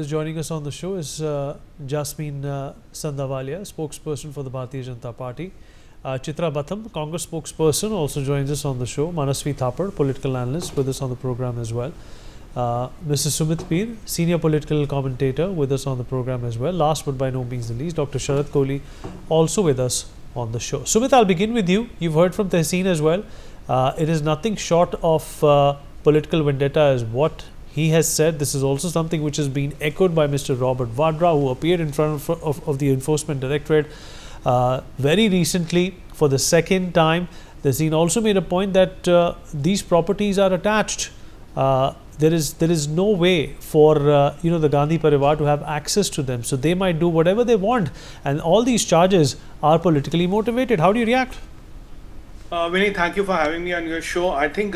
Joining us on the show is Jasmine Sandavalia, spokesperson for the Bharatiya Janata Party. Chitra Batham, Congress spokesperson, also joins us on the show. Manasvi Thapar, political analyst, with us on the program as well. Mrs. Sumit Peer, senior political commentator, with us on the program as well. Last but by no means the least, Dr. Sharad Kohli, also with us on the show. Sumit, I'll begin with you. You've heard from Tehseen as well. It is nothing short of political vendetta as what he has said. This is also something which has been echoed by Mr. Robert Vadra, who appeared in front of the Enforcement Directorate very recently for the second time. Tehseen also made a point that these properties are attached. There is no way for the Gandhi Parivar to have access to them, so they might do whatever they want, and all these charges are politically motivated. How do you react? Vinny, thank you for having me on your show. I think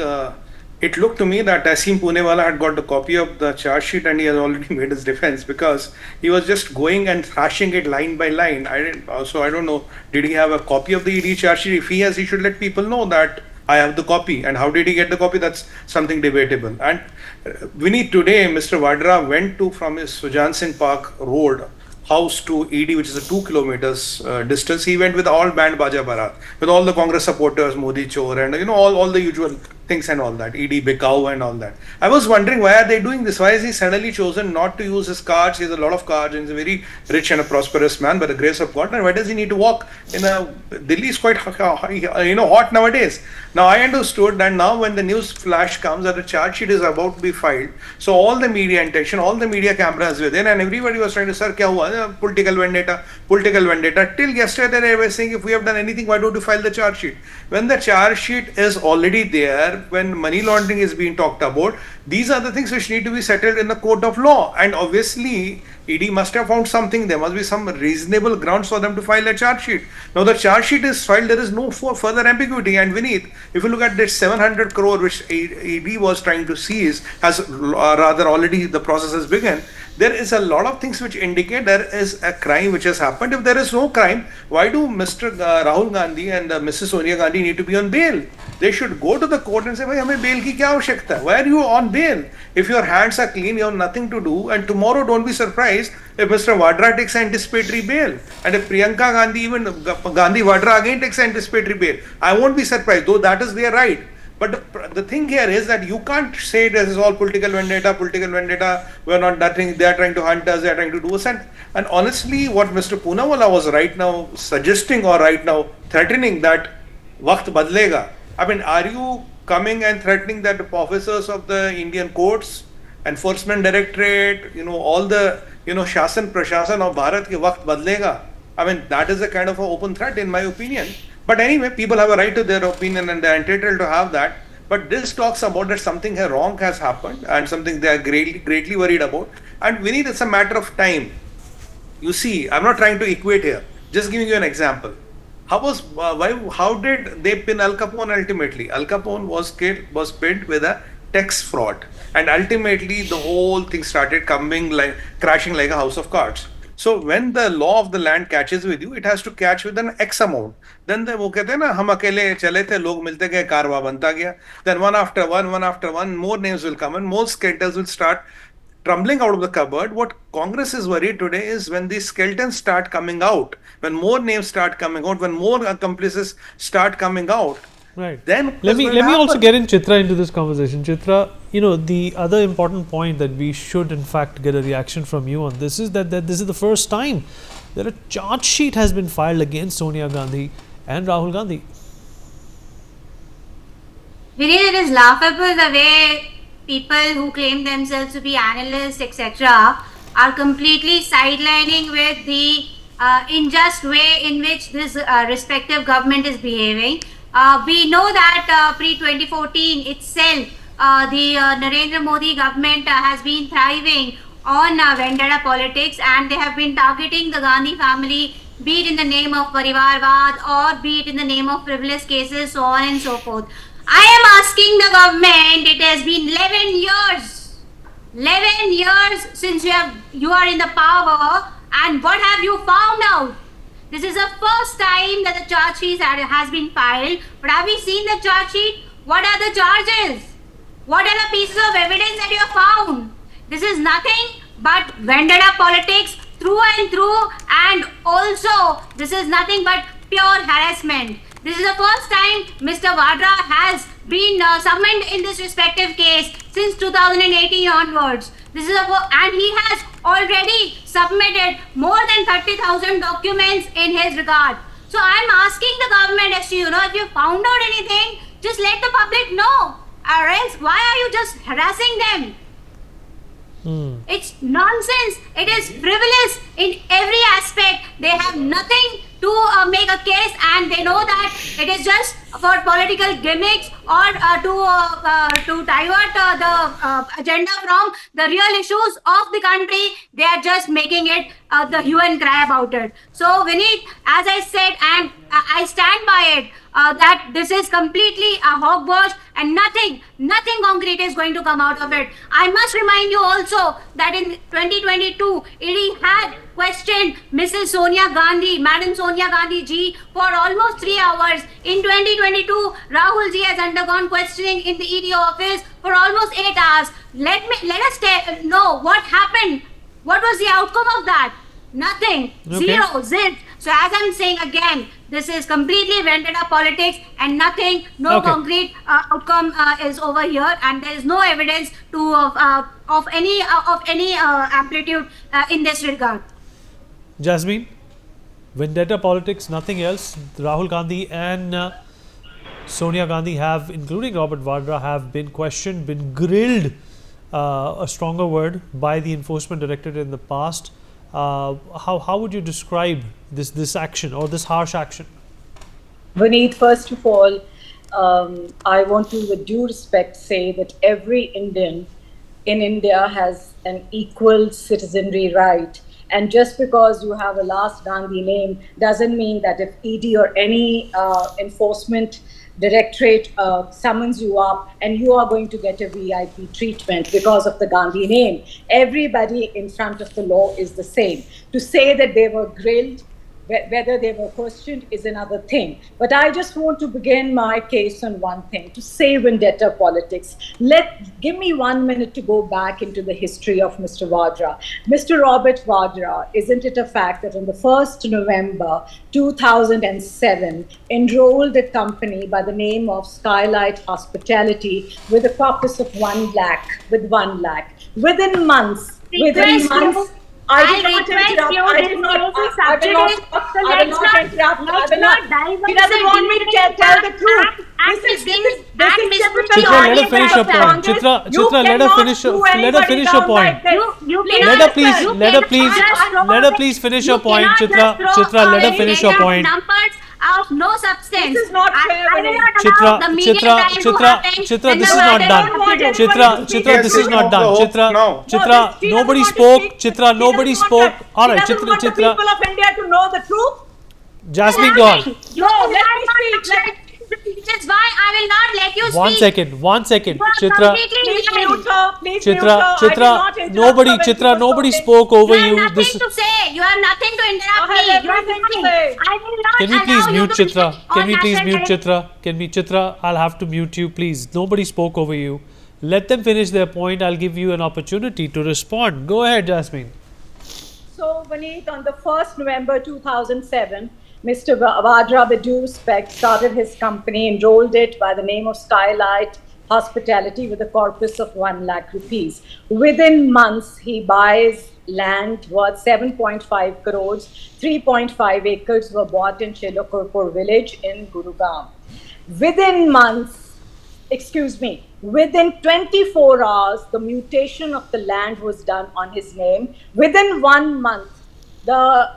it looked to me that Tehseen Poonewala had got the copy of the charge sheet and he has already made his defense, because he was just going and thrashing it line by line. I don't know, did he have a copy of the ED charge sheet? If he has, he should let people know that I have the copy. And how did he get the copy? That's something debatable. And Vinny, today Mr. Vadra went from his Sujan Singh Park Road house to ED, which is a 2 kilometers distance. He went with all band baja barat, with all the Congress supporters, Modi Chor, and all the usual things and all that, ED Bikau and all that. I was wondering, why are they doing this? Why has he suddenly chosen not to use his cards? He has a lot of cards and he's a very rich and a prosperous man by the grace of God. And why does he need to walk Delhi is quite hot nowadays. Now I understood that now when the news flash comes that the charge sheet is about to be filed, so all the media attention, all the media cameras were there, and everybody was trying to, sir, kya hua? Political vendetta. Till yesterday they were saying, if we have done anything, why don't you file the charge sheet? When the charge sheet is already there, when money laundering is being talked about, these are the things which need to be settled in the court of law. And obviously ED must have found something. There must be some reasonable grounds for them to file a charge sheet. Now the charge sheet is filed, there is no further ambiguity. And Vineet, if you look at this 700 crore which ED was trying to seize, has rather already the process has begun, there is a lot of things which indicate there is a crime which has happened. If there is no crime, why do Mr. Rahul Gandhi and Mrs. Sonia Gandhi need to be on bail? They should go to the court and say, "Bhai, hame bail ki kya avashyakta? Why are you on bail? If your hands are clean, you have nothing to do." And tomorrow, don't be surprised if Mr. Vadra takes anticipatory bail, and if Priyanka Gandhi, even Gandhi Vadra again takes anticipatory bail. I won't be surprised, though that is their right. But the thing here is that you can't say this is all political vendetta, we're not nothing, they are trying to hunt us, they are trying to do us. And honestly, what Mr. Poonewala was right now suggesting or right now threatening that waqt badlega. I mean, are you coming and threatening that the officers of the Indian courts, Enforcement Directorate, all the, Shasan Prashasan of Bharat ke waqt badlega? I mean, that is a kind of an open threat in my opinion. But anyway, people have a right to their opinion and they are entitled to have that. But this talks about that something wrong has happened and something they are greatly worried about. And we need, it's a matter of time. You see, I'm not trying to equate here. Just giving you an example. How did they pin Al Capone ultimately? Al Capone was pinned with a tax fraud. And ultimately, the whole thing started crashing like a house of cards. So when the law of the land catches with you, it has to catch with an X amount. Then वो कहते हैं ना, हम अकेले चले थे, लोग मिलते गए, कारवा बनता गया. Then one after one, more names will come and more skeletons will start tumbling out of the cupboard. What Congress is worried today is when these skeletons start coming out, when more names start coming out, when more accomplices start coming out. Right. Then let me also get in Chitra into this conversation. Chitra, the other important point that we should in fact get a reaction from you on this is that this is the first time that a charge sheet has been filed against Sonia Gandhi and Rahul Gandhi. Vinny, it is laughable the way people who claim themselves to be analysts, etc., are completely sidelining with the unjust way in which this respective government is behaving. We know that pre-2014 itself, the Narendra Modi government has been thriving on vendetta politics, and they have been targeting the Gandhi family, be it in the name of Parivarvad or be it in the name of frivolous cases, so on and so forth. I am asking the government, it has been 11 years since you are in the power, and what have you found out? This is the first time that the charge sheet has been filed. But have we seen the charge sheet? What are the charges? What are the pieces of evidence that you have found? This is nothing but vendetta politics through and through, and also this is nothing but pure harassment. This is the first time Mr. Vadra has been summoned in this respective case since 2018 onwards. This is and he has already submitted more than 30,000 documents in his regard. So I'm asking the government, as if you found out anything, just let the public know. Or else, why are you just harassing them? It's nonsense. It is frivolous in every aspect. They have nothing to make a case, and they know that it is just for political gimmicks or to divert the agenda from the real issues of the country. They are just making it the hue and cry about it. So Vineet, as I said, and I stand by it, that this is completely a hogwash and nothing concrete is going to come out of it. I must remind you also that in 2022, ED had questioned Mrs. Sonia Gandhi, Madam Sonia Gandhi ji, for almost 3 hours. In 2022, Rahul ji has undergone questioning in the ED office for almost 8 hours. Let us know what happened. What was the outcome of that? Nothing. Okay. Zero. Zit. So as I'm saying again, this is completely vendetta politics and nothing, no Okay. concrete outcome is over here, and there is no evidence of any amplitude in this regard. Jasmine, vendetta politics, nothing else. Rahul Gandhi and Sonia Gandhi have, including Robert Vadra, have been questioned, been grilled, a stronger word, by the Enforcement Directorate in the past. How would you describe this action or this harsh action? Vineet, first of all, I want to, with due respect, say that every Indian in India has an equal citizenry right. And just because you have a last Gandhi name doesn't mean that if ED or any enforcement directorate summons you up and you are going to get a VIP treatment because of the Gandhi name. Everybody in front of the law is the same. To say that they were grilled, whether they were questioned, is another thing. But I just want to begin my case on one thing, to say vendetta politics. Give me 1 minute to go back into the history of Mr. Vadra. Mr. Robert Vadra, isn't it a fact that on the 1st November 2007, enrolled a company by the name of Skylight Hospitality with a corpus of 1 lakh, with 1 lakh. Within months, I did not interrupt. I will not interrupt. He doesn't want me to tell the truth. This is typical. Chitra, let her finish her point. Chitra, let her finish her point. Let her please finish her point. Chitra, let her finish her point. Of no substance. This is not fair. Chitra, this is not done. Chitra, this is not done. Chitra, nobody spoke. Chitra, nobody spoke. All right, Chitra. The people of India to know the truth. Jasmine, go on. No, let me speak. That's why I will not let you speak. 1 second. Please mute her. Chitra, nobody spoke over you. You have nothing to say. You have nothing to interrupt me. I have everything to say. I will not Can we allow please you mute to Chitra? speak Can on we please national mute television. Chitra? I'll have to mute you, please. Nobody spoke over you. Let them finish their point. I'll give you an opportunity to respond. Go ahead, Jasmine. So, Vineet, on the 1st November 2007, Mr. Vadra, with due respect, started his company, enrolled it by the name of Skylight Hospitality with a corpus of 1 lakh rupees. Within months, he buys land worth 7.5 crores. 3.5 acres were bought in Shelokurpur village in Gurugram. Within 24 hours, the mutation of the land was done on his name. Within 1 month, the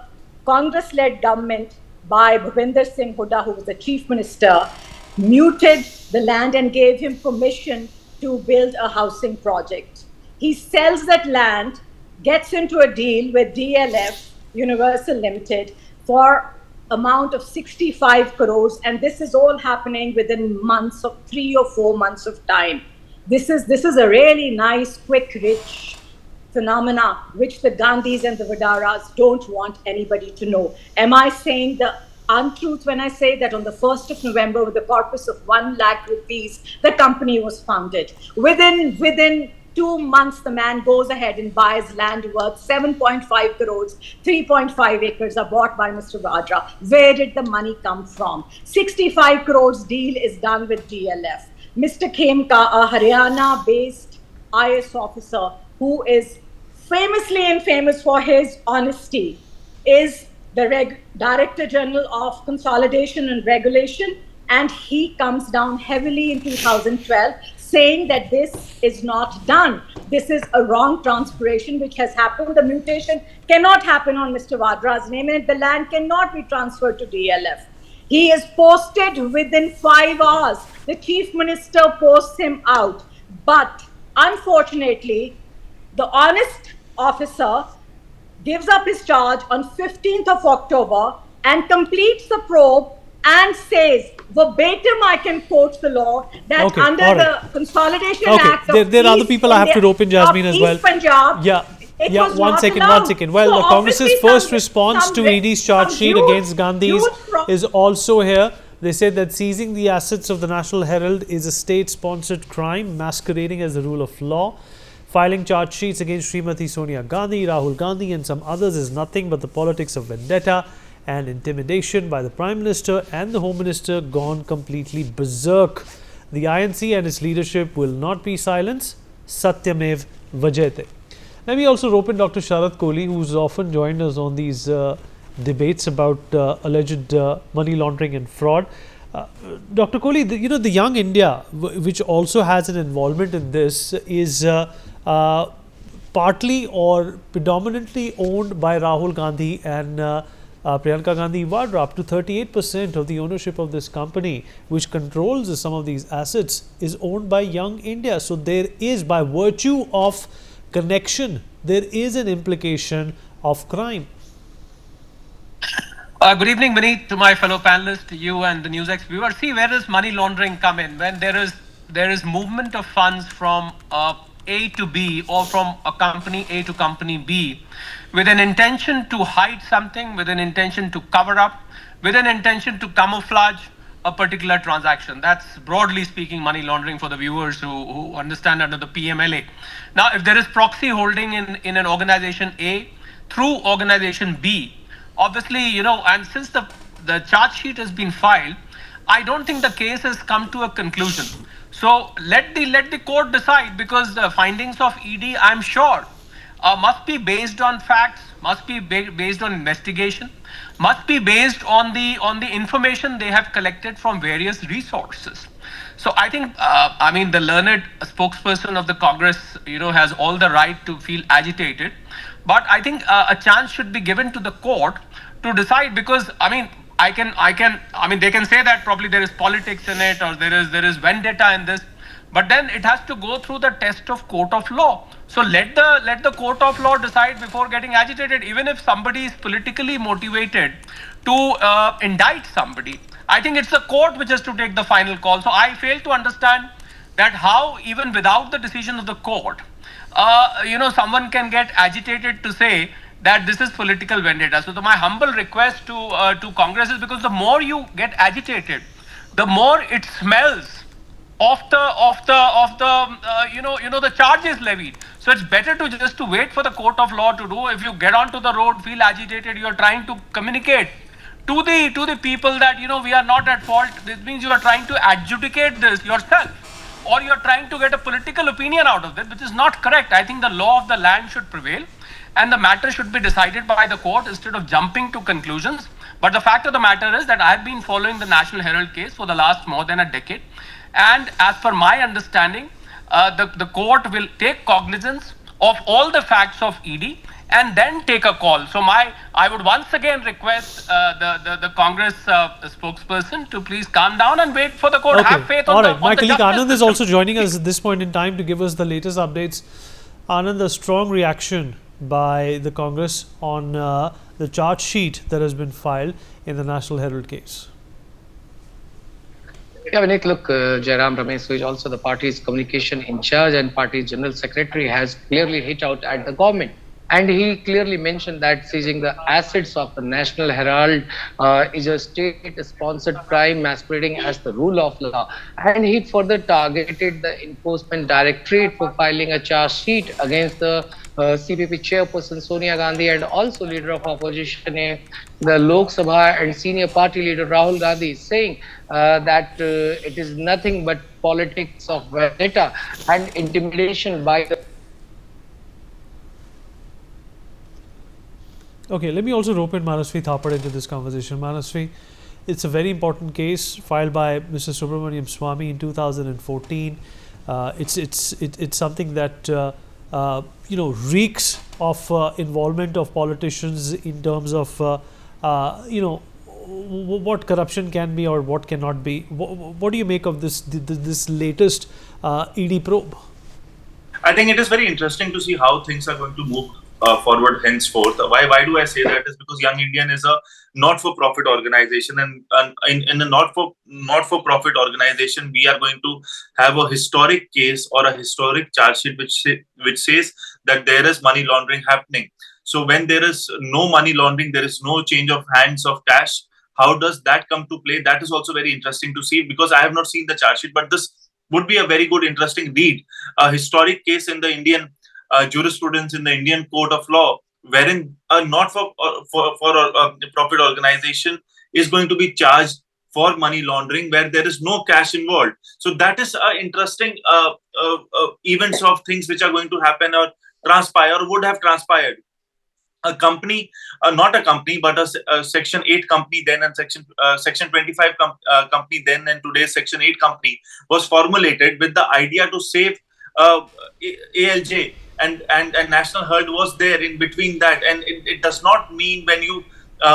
Congress-led government by Bhupinder Singh Hooda, who was the chief minister, muted the land and gave him permission to build a housing project. He sells that land, gets into a deal with DLF, Universal Limited, for amount of 65 crores, and this is all happening within months of 3 or 4 months of time. This is a really nice, quick, rich phenomena which the Gandhis and the Vadaras don't want anybody to know. Am I saying the untruth when I say that on the 1st of November, with a corpus of 1 lakh rupees, the company was founded? Within 2 months, the man goes ahead and buys land worth 7.5 crores. 3.5 acres are bought by Mr. Vadra. Where did the money come from? 65 crores deal is done with DLF. Mr. Khemka, a Haryana-based IS officer who is famously and famous for his honesty, is the Director General of Consolidation and Regulation, and he comes down heavily in 2012 saying that this is not done. This is a wrong transpiration which has happened. The mutation cannot happen on Mr. Vadra's name, and the land cannot be transferred to DLF. He is posted within 5 hours. The Chief Minister posts him out. But unfortunately, the honest officer gives up his charge on 15th of October and completes the probe and says, verbatim, I can quote the law, that under the Consolidation Act of there are other people I have to rope in, Jasmine, as well. Punjab, one second. Well, so the Congress's first response to ED's charge sheet against Gandhis is also here. They said that seizing the assets of the National Herald is a state-sponsored crime masquerading as the rule of law. Filing charge sheets against Srimati Sonia Gandhi, Rahul Gandhi and some others is nothing but the politics of vendetta and intimidation by the Prime Minister and the Home Minister gone completely berserk. The INC and its leadership will not be silenced. Satyamev Vajayate. Let me also rope in Dr. Sharad Kohli, who's often joined us on these debates about alleged money laundering and fraud. Dr. Kohli, the Young India, which also has an involvement in this, is partly or predominantly owned by Rahul Gandhi and Priyanka Gandhi Vadra. Up to 38% of the ownership of this company, which controls some of these assets, is owned by Young India. So there is, by virtue of connection, there is an implication of crime. Good evening, Vineet, to my fellow panelists, to you and the Newsx viewers. See, where does money laundering come in? When there is movement of funds from A to B, or from a company A to company B, with an intention to hide something, with an intention to cover up, with an intention to camouflage a particular transaction. That's, broadly speaking, money laundering for the viewers who understand under the PMLA. Now, if there is proxy holding in an organization A through organization B, obviously, and since the charge sheet has been filed, I don't think the case has come to a conclusion. So let the court decide, because the findings of ED, I'm sure, must be based on facts, must be based on investigation, must be based on the information they have collected from various resources. So I think, the learned spokesperson of the Congress, has all the right to feel agitated. But I think a chance should be given to the court to decide, because they can say that probably there is politics in it, or there is vendetta in this, but then it has to go through the test of court of law. So let the court of law decide before getting agitated. Even if somebody is politically motivated to indict somebody, I think it's the court which has to take the final call. So I fail to understand that how, even without the decision of the court, someone can get agitated to say that this is political vendetta. So my humble request to Congress is, because the more you get agitated, the more it smells of the charges levied. So it's better to just wait for the court of law to do. If you get onto the road, feel agitated, you are trying to communicate to the people that we are not at fault. This means you are trying to adjudicate this yourself, or you are trying to get a political opinion out of it, which is not correct. I think the law of the land should prevail, and the matter should be decided by the court instead of jumping to conclusions. But the fact of the matter is that I've been following the National Herald case for the last more than a decade, and as per my understanding, the court will take cognizance of all the facts of ED and then take a call. So I would once again request the Congress spokesperson to please calm down and wait for the court. Okay. Have faith on the My colleague Anand is system. also joining us at this point in time to give us the latest updates. Anand, a strong reaction by the Congress on the charge sheet that has been filed in the National Herald case. Yeah, Vineet, look, Jairam Ramesh, who is also the party's communication in charge and party's general secretary, has clearly hit out at the government. And he clearly mentioned that seizing the assets of the National Herald is a state-sponsored crime masquerading as the rule of law. And he further targeted the Enforcement Directorate for filing a charge sheet against the CPP chairperson Sonia Gandhi and also leader of opposition in the Lok Sabha and senior party leader Rahul Gandhi, saying that it is nothing but politics of vendetta and intimidation by the. Okay, let me also rope in Manasvi Thapar into this conversation. Manasvi, it's a very important case filed by Mr. Subramaniam Swamy in 2014. It's something that reeks of involvement of politicians in terms of what corruption can be or what cannot be. What do you make of this latest ED probe? I think it is very interesting to see how things are going to move forward henceforth. Why do I say that? Is because Young Indian is a not-for-profit organization, and in a not-for-profit organization, we are going to have a historic case or a historic charge sheet which says that there is money laundering happening. So when there is no money laundering, there is no change of hands of cash. How does that come to play? That is also very interesting to see, because I have not seen the charge sheet, but this would be a very good, interesting read. A historic case in the Indian jurisprudence, in the Indian Court of Law, wherein a not-for-profit organization is going to be charged for money laundering where there is no cash involved. So that is interesting events of things which are going to happen or transpire or would have transpired. A company, not a company, but a Section 8 company then and Section 25 company then and today's Section 8 company was formulated with the idea to save ALJ. And National Herald was there in between that, and it does not mean when you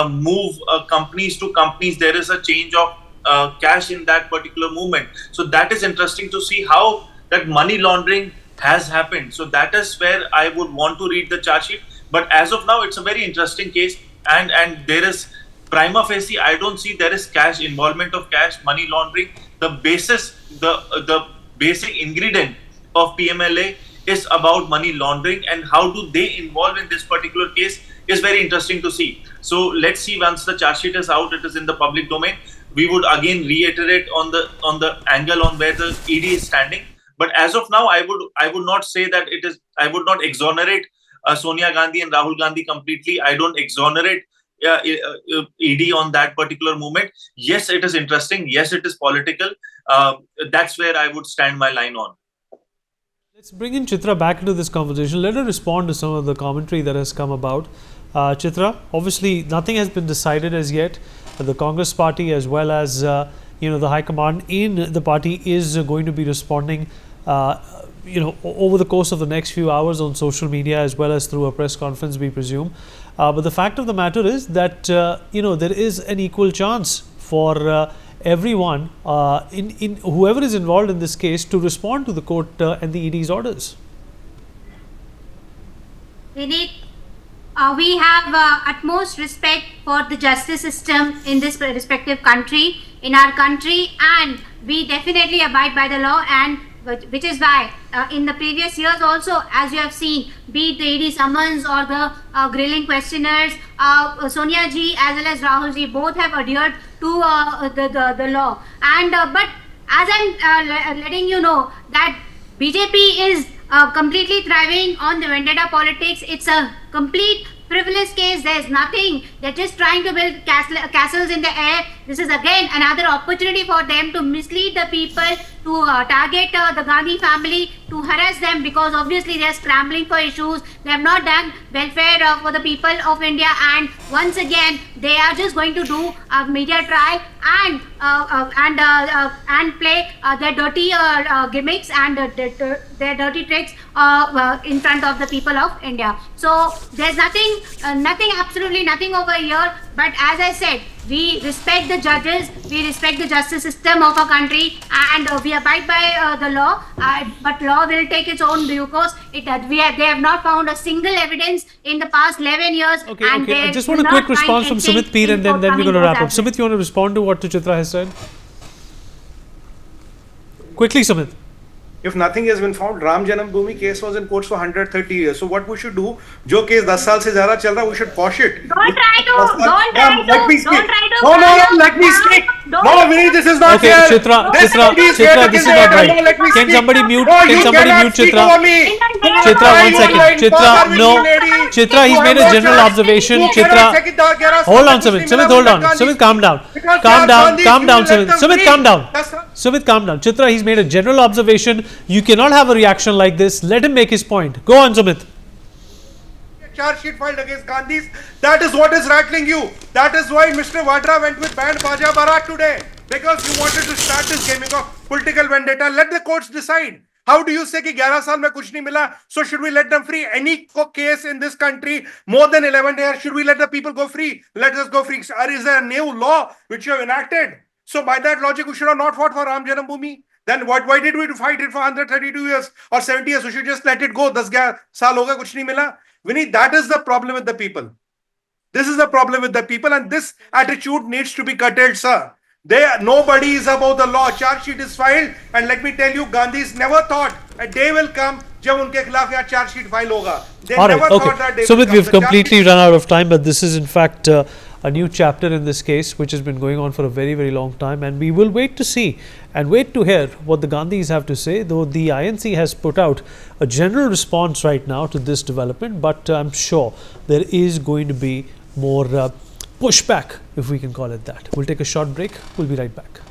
move companies to companies there is a change of cash in that particular movement. So that is interesting to see how that money laundering has happened. So that is where I would want to read the charge sheet. But as of now, it's a very interesting case, and there is prima facie. I don't see there is cash involvement of cash money laundering. The basis, the basic ingredient of PMLA is about money laundering, and how do they involve in this particular case is very interesting to see. So let's see, once the charge sheet is out, it is in the public domain, we would again reiterate on the angle on where the ED is standing. But as of now, I would not say that it is. I would not exonerate Sonia Gandhi and Rahul Gandhi completely. I don't exonerate ED on that particular movement. Yes, it is interesting. Yes, it is political. That's where I would stand my line on. Let's bring in Chitra back into this conversation. Let her respond to some of the commentary that has come about. Chitra, obviously nothing has been decided as yet. The Congress party, as well as the High Command in the party, is going to be responding over the course of the next few hours on social media, as well as through a press conference, we presume. But the fact of the matter is that there is an equal chance for everyone, in whoever is involved in this case, to respond to the court and the ED's orders. We have utmost respect for the justice system in this respective country, in our country, and we definitely abide by the law, and which is why in the previous years also, as you have seen, be it the ED summons or the grilling questionnaires, Sonia ji as well as Rahul ji both have adhered to the law. And but as I'm letting you know that BJP is completely thriving on the vendetta politics. It's a complete frivolous case. There's nothing. They're just trying to build castles in the air. This is again another opportunity for them to mislead the people, to target the Gandhi family, to harass them, because obviously they are scrambling for issues. They have not done welfare for the people of India, and once again they are just going to do a media trial and play their dirty gimmicks and their dirty tricks in front of the people of India. So there's nothing, absolutely nothing over here. But as I said, we respect the judges, we respect the justice system of our country, and we abide by the law. But law will take its own due course. They have not found a single evidence in the past 11 years. Okay. I just want a quick response from Sumit Peer, and then we're going to wrap up. Sumit, you want to respond to what Chitra has said? Quickly, Sumit. if nothing has been found. Ram Janambhoomi case was in courts for 130 years. So what we should do, jo case 10 saal se zyada chal raha, we should quash it. Don't try to, Let me speak. No, let me speak. Don't- No, Vinny, this is not Okay, fair. Chitra, This Chitra, lady is Chitra, here to this is say, not no, right. let me Can speak. somebody mute? No, Can you somebody cannot mute speak Chitra? over me. Chitra, Why one you second. are in Chitra, power with no. you, lady? Chitra, he's You made have a no general chance. observation. You Chitra, cannot take it down, Gandhi. hold on, Sumit. Sumit, hold on. Sumit, calm down. Because Calm they are down. Gandhis, Calm you down, will let Sumit. them Sumit, free. calm down. That's not- Sumit, calm down. Chitra, he's made a general observation. You cannot have a reaction like this. Let him make his point. Go on, Sumit. Charge sheet filed against Gandhis. That is what is rattling you. That is why Mr. Vadra went with band Baja Barat today. Because you wanted to start this gaming of political vendetta. Let the courts decide. How do you say कि 11 साल में कुछ नहीं मिला? So should we let them free? Any case in this country more than 11 years, should we let the people go free? Let us go free. Or is there a new law which you have enacted? So by that logic, we should have not fought for Ram Janambhoomi. Then why did we fight it for 132 years or 70 years? We should just let it go. 10 साल हो गए कुछ नहीं मिला. Vinny, that is the problem with the people. This is the problem with the people, and this attitude needs to be curtailed, sir. Nobody is above the law. Charge sheet is filed, and let me tell you, Gandhis never thought a day will come जब उनके खिलाफ यहाँ charge sheet file होगा. They All never right, thought okay. that day Sumit, will come. we've The charge completely sheet- run out of time, but this is in fact a new chapter in this case, which has been going on for a very, very long time, and we will wait to see and wait to hear what the Gandhis have to say, though the INC has put out a general response right now to this development, but I'm sure there is going to be more pushback, if we can call it that. We'll take a short break. We'll be right back.